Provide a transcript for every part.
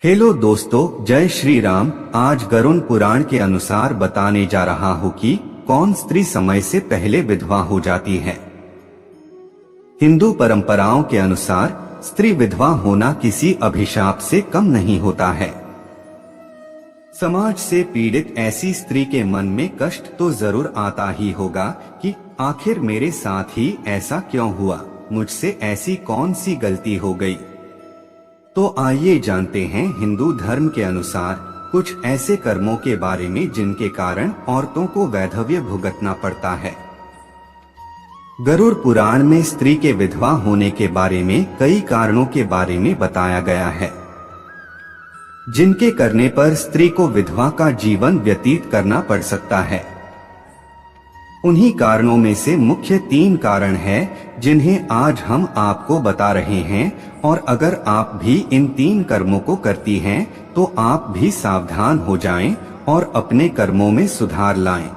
Hello दोस्तों, जय श्री राम। आज गरुड़ पुराण के अनुसार बताने जा रहा हूँ कि कौन स्त्री समय से पहले विधवा हो जाती है। हिंदू परंपराओं के अनुसार स्त्री विधवा होना किसी अभिशाप से कम नहीं होता है। समाज से पीड़ित ऐसी स्त्री के मन में कष्ट तो जरूर आता ही होगा कि आखिर मेरे साथ ही ऐसा क्यों हुआ, मुझसे ऐसी कौन सी गलती हो गई। तो आइए जानते हैं हिंदू धर्म के अनुसार कुछ ऐसे कर्मों के बारे में जिनके कारण औरतों को वैधव्य भुगतना पड़ता है। गरुड़ पुराण में स्त्री के विधवा होने के बारे में कई कारणों के बारे में बताया गया है, जिनके करने पर स्त्री को विधवा का जीवन व्यतीत करना पड़ सकता है। उन्हीं कारणों में से मुख्य 3 कारण हैं जिन्हें आज हम आपको बता रहे हैं, और अगर आप भी इन 3 कर्मों को करती हैं तो आप भी सावधान हो जाएं और अपने कर्मों में सुधार लाएं।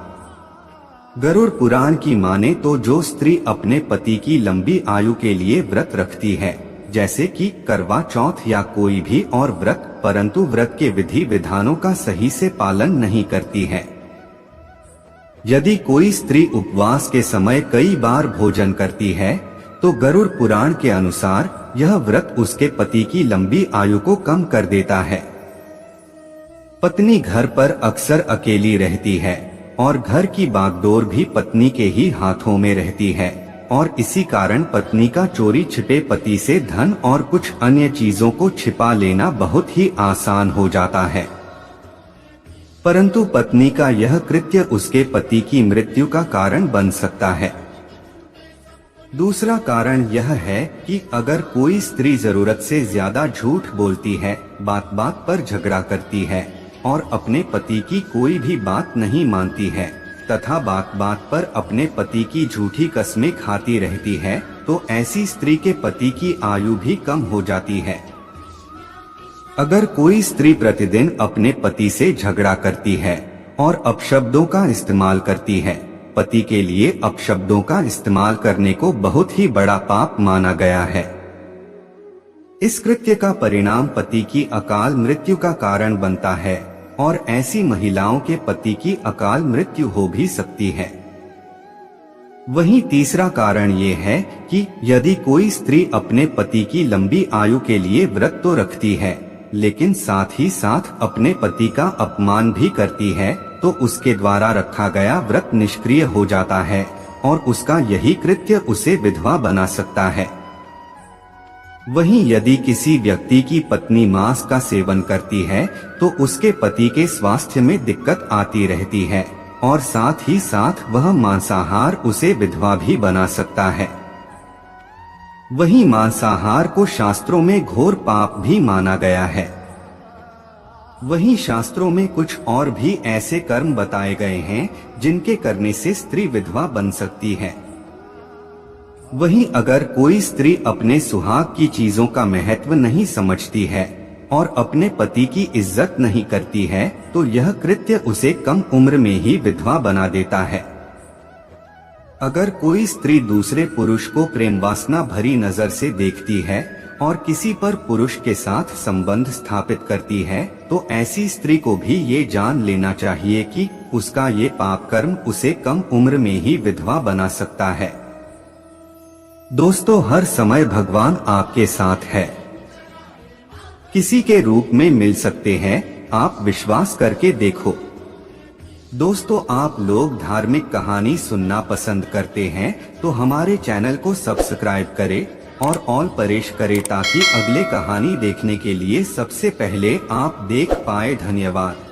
गरुड़ पुराण की माने तो जो स्त्री अपने पति की लंबी आयु के लिए व्रत रखती है, जैसे कि करवा चौथ या कोई भी और व्रत, परंतु व्रत के विधि विधानों का सही से पालन नहीं करती है। यदि कोई स्त्री उपवास के समय कई बार भोजन करती है तो गरुड़ पुराण के अनुसार यह व्रत उसके पति की लंबी आयु को कम कर देता है। पत्नी घर पर अक्सर अकेली रहती है और घर की बागडोर भी पत्नी के ही हाथों में रहती है, और इसी कारण पत्नी का चोरी छिपे पति से धन और कुछ अन्य चीजों को छिपा लेना बहुत ही आसान हो जाता है। परंतु पत्नी का यह कृत्य उसके पति की मृत्यु का कारण बन सकता है। दूसरा कारण यह है कि अगर कोई स्त्री जरूरत से ज्यादा झूठ बोलती है, बात बात पर झगड़ा करती है और अपने पति की कोई भी बात नहीं मानती है तथा बात बात पर अपने पति की झूठी कस्में खाती रहती है, तो ऐसी स्त्री के पति की आयु भी कम हो जाती है। अगर कोई स्त्री प्रतिदिन अपने पति से झगड़ा करती है और अपशब्दों का इस्तेमाल करती है, पति के लिए अपशब्दों का इस्तेमाल करने को बहुत ही बड़ा पाप माना गया है। इस कृत्य का परिणाम पति की अकाल मृत्यु का कारण बनता है और ऐसी महिलाओं के पति की अकाल मृत्यु हो भी सकती है। वहीं तीसरा कारण ये है कि यदि कोई स्त्री अपने पति की लंबी आयु के लिए व्रत तो रखती है, लेकिन साथ ही साथ अपने पति का अपमान भी करती है, तो उसके द्वारा रखा गया व्रत निष्क्रिय हो जाता है और उसका यही कृत्य उसे विधवा बना सकता है। वहीं यदि किसी व्यक्ति की पत्नी मांस का सेवन करती है तो उसके पति के स्वास्थ्य में दिक्कत आती रहती है और साथ ही साथ वह मांसाहार उसे विधवा भी बना सकता है। वहीं मांसाहार को शास्त्रों में घोर पाप भी माना गया है। वहीं शास्त्रों में कुछ और भी ऐसे कर्म बताए गए हैं जिनके करने से स्त्री विधवा बन सकती है। वहीं अगर कोई स्त्री अपने सुहाग की चीजों का महत्व नहीं समझती है और अपने पति की इज्जत नहीं करती है, तो यह कृत्य उसे कम उम्र में ही विधवा बना देता है। अगर कोई स्त्री दूसरे पुरुष को प्रेम वासना भरी नजर से देखती है और किसी पर पुरुष के साथ संबंध स्थापित करती है, तो ऐसी स्त्री को भी ये जान लेना चाहिए कि उसका ये पाप कर्म उसे कम उम्र में ही विधवा बना सकता है। दोस्तों, हर समय भगवान आपके साथ है, किसी के रूप में मिल सकते हैं, आप विश्वास करके देखो। दोस्तों, आप लोग धार्मिक कहानी सुनना पसंद करते हैं तो हमारे चैनल को सब्सक्राइब करें और ऑल प्रेस करें ताकि अगले कहानी देखने के लिए सबसे पहले आप देख पाए। धन्यवाद।